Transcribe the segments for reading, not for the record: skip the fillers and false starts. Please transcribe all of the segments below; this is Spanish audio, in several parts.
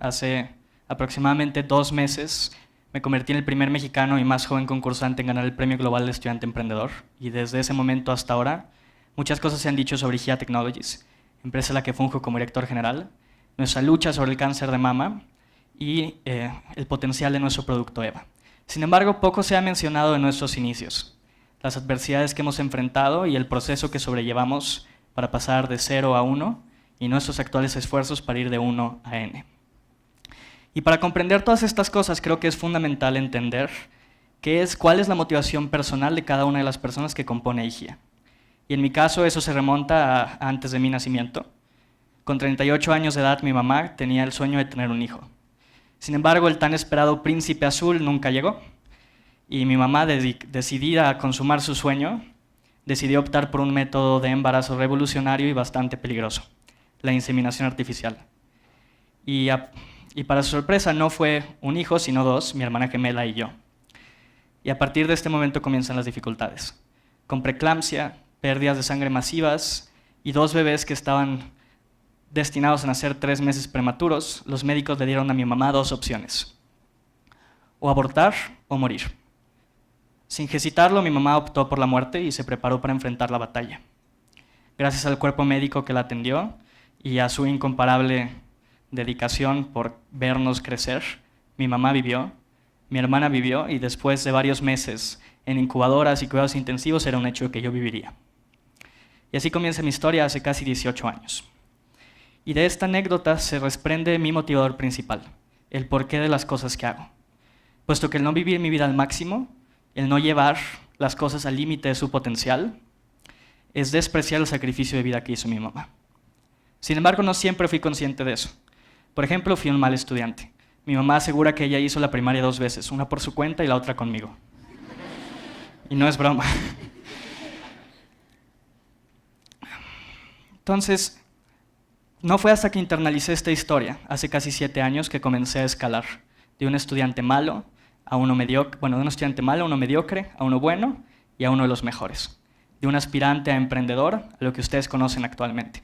hace aproximadamente 2 meses me convertí en el primer mexicano y más joven concursante en ganar el Premio Global de Estudiante Emprendedor. Y desde ese momento hasta ahora, muchas cosas se han dicho sobre GIA Technologies, empresa en la que funjo como director general, nuestra lucha sobre el cáncer de mama y el potencial de nuestro producto EVA. Sin embargo, poco se ha mencionado de nuestros inicios, las adversidades que hemos enfrentado y el proceso que sobrellevamos para pasar de 0 a 1 y nuestros actuales esfuerzos para ir de 1 a N. Y para comprender todas estas cosas creo que es fundamental entender cuál es la motivación personal de cada una de las personas que compone GIA. Y en mi caso eso se remonta a antes de mi nacimiento. Con 38 años de edad mi mamá tenía el sueño de tener un hijo. Sin embargo, el tan esperado príncipe azul nunca llegó. Y mi mamá, decidida a consumar su sueño, decidió optar por un método de embarazo revolucionario y bastante peligroso, la inseminación artificial. Y para su sorpresa no fue un hijo, sino 2, mi hermana gemela y yo. Y a partir de este momento comienzan las dificultades. Con preeclampsia, pérdidas de sangre masivas y 2 bebés que estaban destinados a nacer 3 meses prematuros, los médicos le dieron a mi mamá 2 opciones: o abortar o morir. Sin hesitarlo, mi mamá optó por la muerte y se preparó para enfrentar la batalla. Gracias al cuerpo médico que la atendió y a su incomparable dedicación por vernos crecer, mi mamá vivió, mi hermana vivió y después de varios meses en incubadoras y cuidados intensivos era un hecho que yo viviría. Y así comienza mi historia hace casi 18 años. Y de esta anécdota se desprende mi motivador principal, el porqué de las cosas que hago. Puesto que el no vivir mi vida al máximo, el no llevar las cosas al límite de su potencial, es despreciar el sacrificio de vida que hizo mi mamá. Sin embargo, no siempre fui consciente de eso. Por ejemplo, fui un mal estudiante. Mi mamá asegura que ella hizo la primaria 2 veces, una por su cuenta y la otra conmigo. Y no es broma. Entonces, no fue hasta que internalicé esta historia, hace casi 7 años, que comencé a escalar de un estudiante malo a uno mediocre, de un estudiante malo a uno mediocre, a uno bueno y a uno de los mejores. De un aspirante a emprendedor a lo que ustedes conocen actualmente.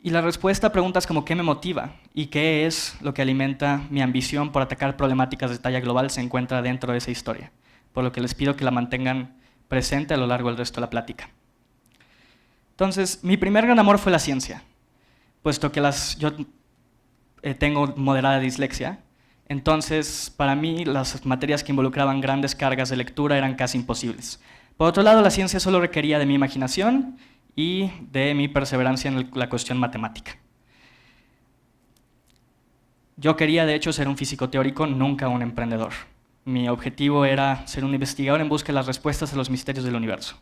Y la respuesta a preguntas como ¿qué me motiva? Y ¿qué es lo que alimenta mi ambición por atacar problemáticas de talla global? Se encuentra dentro de esa historia, por lo que les pido que la mantengan presente a lo largo del resto de la plática. Entonces, mi primer gran amor fue la ciencia, puesto que yo tengo moderada dislexia, entonces para mí las materias que involucraban grandes cargas de lectura eran casi imposibles. Por otro lado, la ciencia solo requería de mi imaginación y de mi perseverancia en la cuestión matemática. Yo quería, de hecho, ser un físico teórico, nunca un emprendedor. Mi objetivo era ser un investigador en busca de las respuestas a los misterios del universo.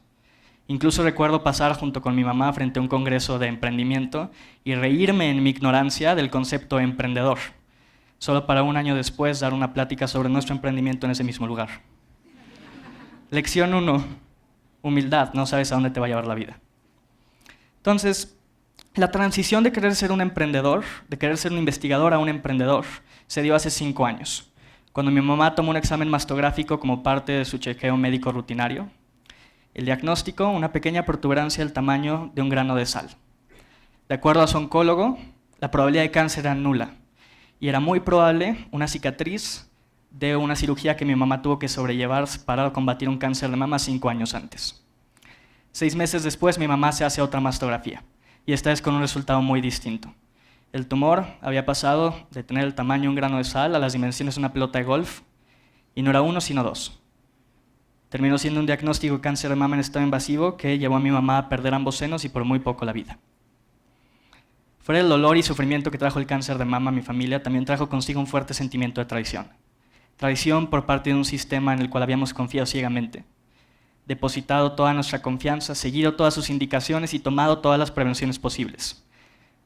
Incluso recuerdo pasar junto con mi mamá frente a un congreso de emprendimiento y reírme en mi ignorancia del concepto emprendedor, solo para un año después dar una plática sobre nuestro emprendimiento en ese mismo lugar. Lección 1, humildad, no sabes a dónde te va a llevar la vida. Entonces, la transición de querer ser un emprendedor, de querer ser un investigador a un emprendedor, se dio hace 5 años, cuando mi mamá tomó un examen mastográfico como parte de su chequeo médico rutinario. El diagnóstico, una pequeña protuberancia del tamaño de un grano de sal. De acuerdo a su oncólogo, la probabilidad de cáncer era nula y era muy probable una cicatriz de una cirugía que mi mamá tuvo que sobrellevar para combatir un cáncer de mama 5 años antes. 6 meses después, mi mamá se hace otra mastografía y esta vez con un resultado muy distinto. El tumor había pasado de tener el tamaño de un grano de sal a las dimensiones de una pelota de golf y no era 1 sino 2. Terminó siendo un diagnóstico de cáncer de mama en estado invasivo que llevó a mi mamá a perder ambos senos y por muy poco la vida. Fuera del dolor y sufrimiento que trajo el cáncer de mama a mi familia, también trajo consigo un fuerte sentimiento de traición. Traición por parte de un sistema en el cual habíamos confiado ciegamente, depositado toda nuestra confianza, seguido todas sus indicaciones y tomado todas las prevenciones posibles.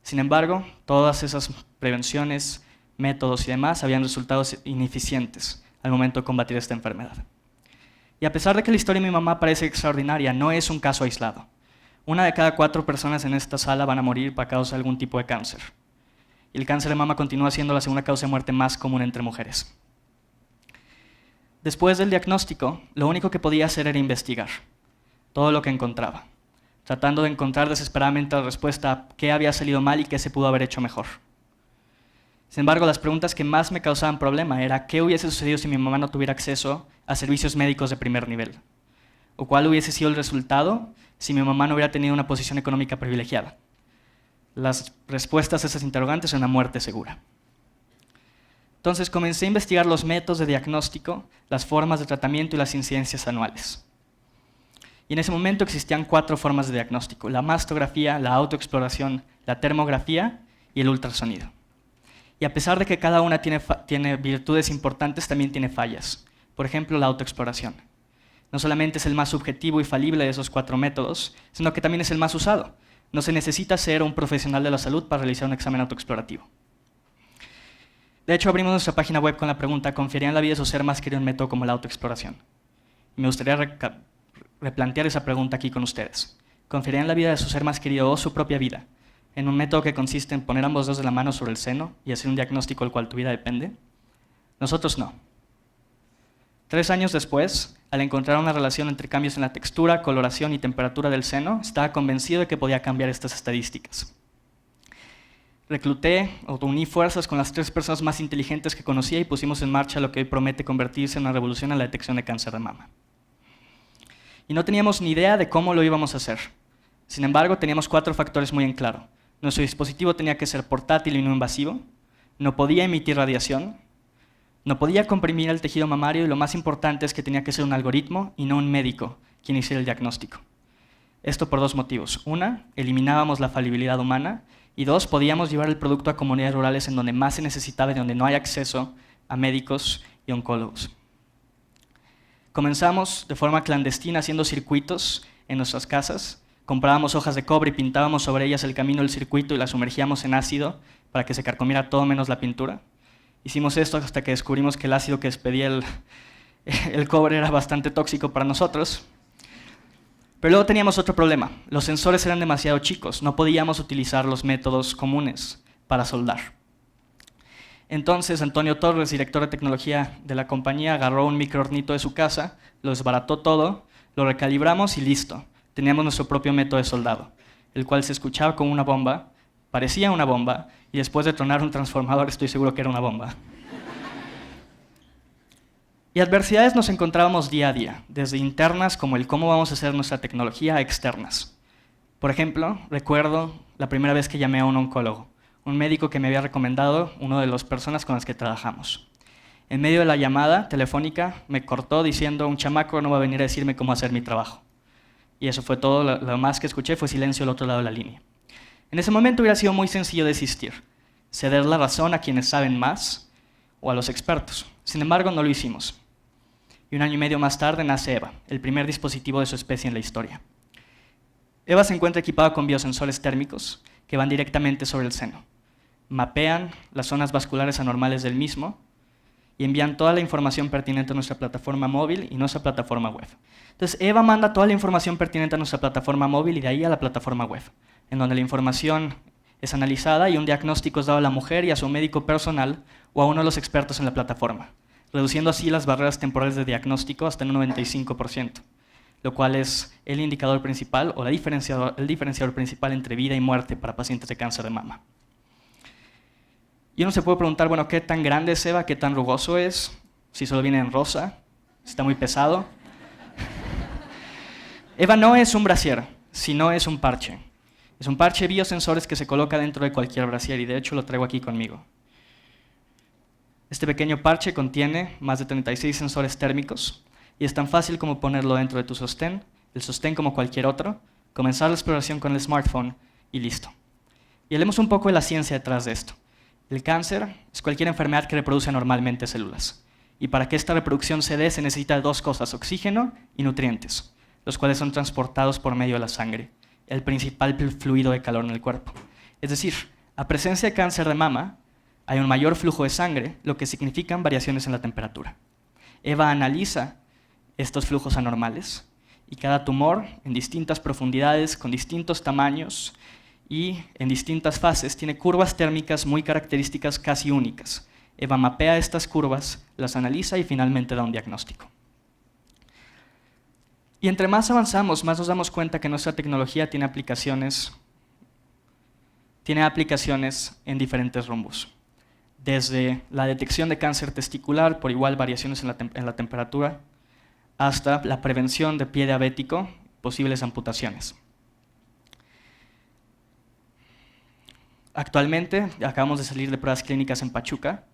Sin embargo, todas esas prevenciones, métodos y demás habían resultado ineficientes al momento de combatir esta enfermedad. Y a pesar de que la historia de mi mamá parece extraordinaria, no es un caso aislado. 1 de cada 4 personas en esta sala van a morir por causa de algún tipo de cáncer. Y el cáncer de mama continúa siendo la segunda causa de muerte más común entre mujeres. Después del diagnóstico, lo único que podía hacer era investigar todo lo que encontraba. tratando de encontrar desesperadamente la respuesta a qué había salido mal y qué se pudo haber hecho mejor. Sin embargo, las preguntas que más me causaban problema era qué hubiese sucedido si mi mamá no tuviera acceso a servicios médicos de primer nivel, o cuál hubiese sido el resultado si mi mamá no hubiera tenido una posición económica privilegiada. Las respuestas a esas interrogantes son una muerte segura. Entonces comencé a investigar los métodos de diagnóstico, las formas de tratamiento y las incidencias anuales. Y en ese momento existían 4 formas de diagnóstico: la mastografía, la autoexploración, la termografía y el ultrasonido. Y a pesar de que cada una tiene virtudes importantes, también tiene fallas. Por ejemplo, la autoexploración. No solamente es el más subjetivo y falible de esos 4 métodos, sino que también es el más usado. No se necesita ser un profesional de la salud para realizar un examen autoexplorativo. De hecho, abrimos nuestra página web con la pregunta: ¿confiaría en la vida de su ser más querido un método como la autoexploración? Y me gustaría replantear esa pregunta aquí con ustedes. ¿Confiaría en la vida de su ser más querido o su propia vida en un método que consiste en poner ambos dedos de la mano sobre el seno y hacer un diagnóstico del cual tu vida depende? Nosotros no. 3 años después, al encontrar una relación entre cambios en la textura, coloración y temperatura del seno, estaba convencido de que podía cambiar estas estadísticas. Recluté o uní fuerzas con las 3 personas más inteligentes que conocía y pusimos en marcha lo que hoy promete convertirse en una revolución en la detección de cáncer de mama. Y no teníamos ni idea de cómo lo íbamos a hacer. Sin embargo, teníamos 4 factores muy en claro. Nuestro dispositivo tenía que ser portátil y no invasivo, no podía emitir radiación, no podía comprimir el tejido mamario y lo más importante es que tenía que ser un algoritmo y no un médico quien hiciera el diagnóstico. Esto por 2 motivos. 1, eliminábamos la falibilidad humana y 2, podíamos llevar el producto a comunidades rurales en donde más se necesitaba y donde no hay acceso a médicos y oncólogos. Comenzamos de forma clandestina haciendo circuitos en nuestras casas. Comprábamos hojas de cobre y pintábamos sobre ellas el camino del circuito y las sumergíamos en ácido para que se carcomiera todo menos la pintura. Hicimos esto hasta que descubrimos que el ácido que despedía el cobre era bastante tóxico para nosotros. Pero luego teníamos otro problema. Los sensores eran demasiado chicos, no podíamos utilizar los métodos comunes para soldar. Entonces Antonio Torres, director de tecnología de la compañía, agarró un microhornito de su casa, lo desbarató todo, lo recalibramos y listo. Teníamos nuestro propio método de soldado, el cual se escuchaba como una bomba, parecía una bomba, y después de tronar un transformador estoy seguro que era una bomba. Y adversidades nos encontrábamos día a día, desde internas como el cómo vamos a hacer nuestra tecnología a externas. Por ejemplo, recuerdo la primera vez que llamé a un oncólogo, un médico que me había recomendado una de las personas con las que trabajamos. En medio de la llamada telefónica me cortó diciendo: un chamaco no va a venir a decirme cómo hacer mi trabajo. Y eso fue todo, lo más que escuché fue silencio al otro lado de la línea. En ese momento hubiera sido muy sencillo desistir, ceder la razón a quienes saben más o a los expertos. Sin embargo, no lo hicimos. Y 1 año y medio más tarde nace EVA, el primer dispositivo de su especie en la historia. EVA se encuentra equipado con biosensores térmicos que van directamente sobre el seno. Mapean las zonas vasculares anormales del mismo y envían toda la información pertinente a nuestra plataforma móvil y nuestra plataforma web. Entonces, EVA manda toda la información pertinente a nuestra plataforma móvil y de ahí a la plataforma web, en donde la información es analizada y un diagnóstico es dado a la mujer y a su médico personal o a uno de los expertos en la plataforma, reduciendo así las barreras temporales de diagnóstico hasta un 95%, lo cual es el indicador principal o el diferenciador principal entre vida y muerte para pacientes de cáncer de mama. Y uno se puede preguntar, bueno, ¿qué tan grande es EVA? ¿Qué tan rugoso es? Si solo viene en rosa, si está muy pesado. EVA no es un brasier, sino es un parche. Es un parche de biosensores que se coloca dentro de cualquier brasier y de hecho lo traigo aquí conmigo. Este pequeño parche contiene más de 36 sensores térmicos y es tan fácil como ponerlo dentro de tu sostén, el sostén como cualquier otro, comenzar la exploración con el smartphone y listo. Y hablemos un poco de la ciencia detrás de esto. El cáncer es cualquier enfermedad que reproduce anormalmente células. Y para que esta reproducción se dé se necesita de 2 cosas, oxígeno y nutrientes, los cuales son transportados por medio de la sangre, el principal fluido de calor en el cuerpo. Es decir, a presencia de cáncer de mama, hay un mayor flujo de sangre, lo que significan variaciones en la temperatura. EVA analiza estos flujos anormales y cada tumor en distintas profundidades, con distintos tamaños y en distintas fases, tiene curvas térmicas muy características, casi únicas. EVA mapea estas curvas, las analiza y finalmente da un diagnóstico. Y entre más avanzamos, más nos damos cuenta que nuestra tecnología tiene aplicaciones en diferentes rumbos. Desde la detección de cáncer testicular, por igual variaciones en la temperatura, hasta la prevención de pie diabético, posibles amputaciones. Actualmente acabamos de salir de pruebas clínicas en Pachuca.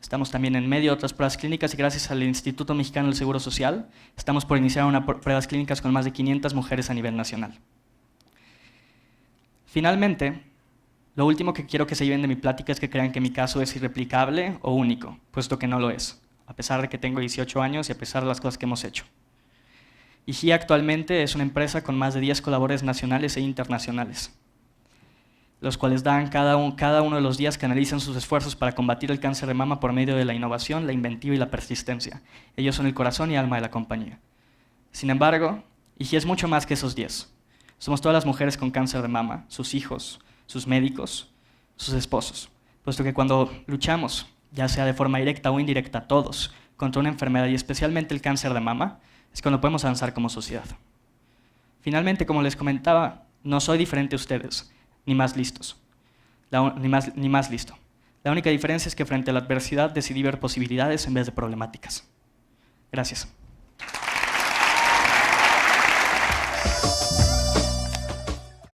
Estamos también en medio de otras pruebas clínicas y gracias al Instituto Mexicano del Seguro Social estamos por iniciar pruebas clínicas con más de 500 mujeres a nivel nacional. Finalmente, lo último que quiero que se lleven de mi plática es que crean que mi caso es irreplicable o único, puesto que no lo es, a pesar de que tengo 18 años y a pesar de las cosas que hemos hecho. IGIA actualmente es una empresa con más de 10 colaboradores nacionales e internacionales, los cuales dan cada uno de los días que analizan sus esfuerzos para combatir el cáncer de mama por medio de la innovación, la inventiva y la persistencia. Ellos son el corazón y alma de la compañía. Sin embargo, IGIA es mucho más que esos 10. Somos todas las mujeres con cáncer de mama, sus hijos, sus médicos, sus esposos, puesto que cuando luchamos, ya sea de forma directa o indirecta, todos, contra una enfermedad y especialmente el cáncer de mama, es cuando podemos avanzar como sociedad. Finalmente, como les comentaba, no soy diferente a ustedes, ni más listos, ni más listo. La única diferencia es que frente a la adversidad decidí ver posibilidades en vez de problemáticas. Gracias.